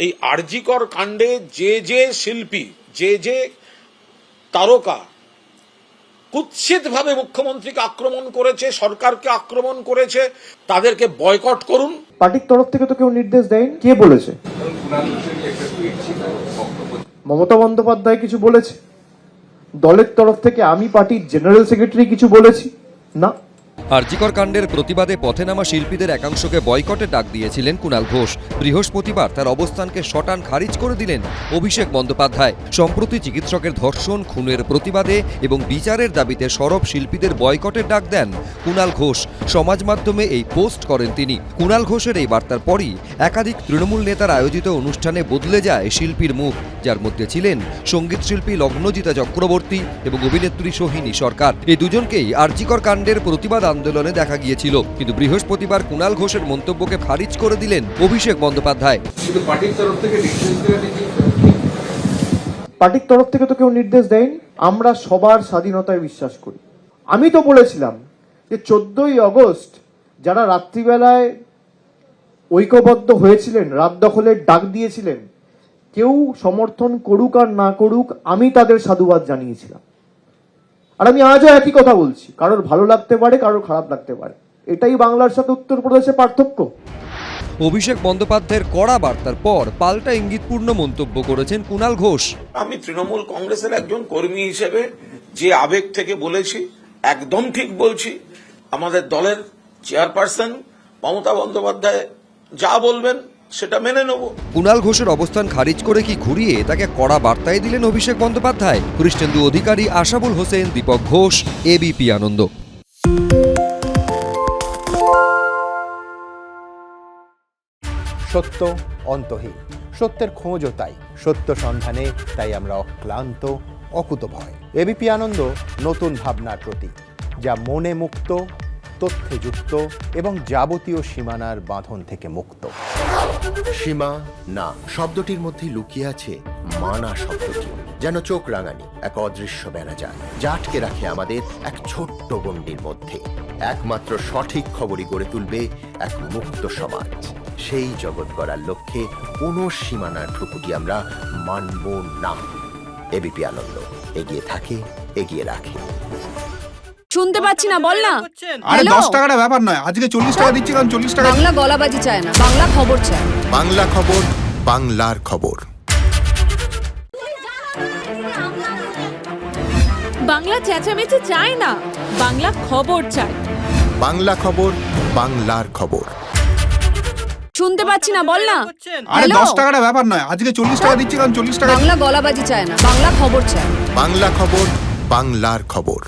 এই আরজিকর কাণ্ডে যে যে শিল্পী, যে যে তারকা কুৎসিতভাবে মুখ্যমন্ত্রীকে আক্রমণ করেছে, সরকারকে আক্রমণ করেছে, তাদেরকে বয়কট করুন। পার্টির তরফ থেকে তো কেউ নির্দেশ দেয়নি। কে বলেছে? মমতা বন্দ্যোপাধ্যায় কিছু বলেছে? দলের তরফ থেকে আমি পার্টির জেনারেল সেক্রেটারি কিছু বলেছি? না। আরজিকর কাণ্ডের প্রতিবাদে পথে নামা শিল্পীদের একাংশকে বয়কটের ডাক দিয়েছিলেন কুণাল ঘোষ। বৃহস্পতিবার তার অবস্থানকে শটান খারিজ করে দিলেন অভিষেক বন্দ্যোপাধ্যায়। সম্প্রতি চিকিৎসকের ধর্ষণ, খুনের প্রতিবাদে এবং বিচারের দাবিতে সরব শিল্পীদের বয়কটের ডাক দেন কুণাল ঘোষ। সমাজ মাধ্যমে এই পোস্ট করেন তিনি। কুণাল ঘোষের এই বার্তার পরই একাধিক তৃণমূল নেতার আয়োজিত অনুষ্ঠানে বদলে যায় শিল্পীর মুখ, যার মধ্যে ছিলেন সঙ্গীতশিল্পী লগ্নজিতা চক্রবর্তী এবং অভিনেত্রী সোহিনী সরকার। এই দুজনকেই আরজিকর কাণ্ডের প্রতিবাদ আন্দোলনে দেখা গিয়েছিল, কিন্তু বৃহস্পতিবার কুণাল ঘোষের মন্তব্যকে খারিজ করে দিলেন অভিষেক বন্দ্যোপাধ্যায়। পার্টির তরফ থেকে তো কেউ নির্দেশ দেয়নি। আমরা সবার স্বাধীনতায় বিশ্বাস করি। আমি তো বলেছিলাম যে 14ই আগস্ট যারা রাত্রিবেলায় ঐক্যবদ্ধ হয়েছিলেন, রাত দখলের ডাক দিয়েছিলেন, কেউ সমর্থন করুক আর না করুক, আমি তাদের সাধুবাদ জানিয়েছিলাম। আর আমি আজও একই কথা বলছি, কারোর ভালো লাগতে পারে, কারোর খারাপ লাগতে পারে। এটাই বাংলার সাথে উত্তরপ্রদেশের পার্থক্য। অভিষেক বন্দ্যোপাধ্যায়ের কড়া বার্তার পর পাল্টা ইঙ্গিতপূর্ণ মন্তব্য করেছেন কুণাল ঘোষ। আমি তৃণমূল কংগ্রেসের একজন কর্মী হিসেবে যে আবেগ থেকে বলেছি, একদম ঠিক বলছি। আমাদের দলের চেয়ারপারসন মমতা বন্দ্যোপাধ্যায় যা বলবেন সেটা মেনে নেব। কুণাল ঘোষের অবস্থান খারিজ করে কি ঘুরিয়ে তাকে কড়া বার্তায় দিলেন অভিষেক বন্দ্যোপাধ্যায়? কৃষ্ণেন্দু অধিকারী, আশাবুল হোসেন, দীপক ঘোষ, এবিপি আনন্দ। সত্য অন্তহীন, সত্যের খোঁজও তাই, সত্য সন্ধানে তাই আমরা অক্লান্ত, অকুতভয়। এবিপি আনন্দ নতুন ভাবনার প্রতীক, যা মনে মুক্ত, তথ্যে যুক্ত এবং যাবতীয় সীমানার বাঁধন থেকে মুক্ত। সীমা না শব্দটির মধ্যে লুকিয়ে আছে মানা শব্দটি, যেন চোখ রাঙানি এক অদৃশ্য বেড়াজাল, যা আটকে রাখে আমাদের এক ছোট্ট গণ্ডির মধ্যে। একমাত্র সঠিক খবরই গড়ে তুলবে এক মুক্ত সমাজ। সেই জগৎ গড়ার লক্ষ্যে কোনো সীমানার ঠুকুটি আমরা মানব না। এবিপি আনন্দ এগিয়ে থাকে, এগিয়ে রাখে। শুনতে পাচ্ছি না, বল না। আরে 10 টাকাটা ব্যাপার নয়, আজকে 40 টাকা দিচ্ছি, কারণ 40 টাকা। বাংলা গলাবাজি চায় না, বাংলা খবর চায়। বাংলা খবর, বাংলার খবর। বাংলা চেঁচামেচি চায় না, বাংলা খবর চায়। বাংলা খবর, বাংলার খবর। শুনতে পাচ্ছি না, বল না। আরে 10 টাকাটা ব্যাপার নয়, আজকে 40 টাকা দিচ্ছি, কারণ 40 টাকা। বাংলা গলাবাজি চায় না, বাংলা খবর চায়। বাংলা খবর, বাংলার খবর।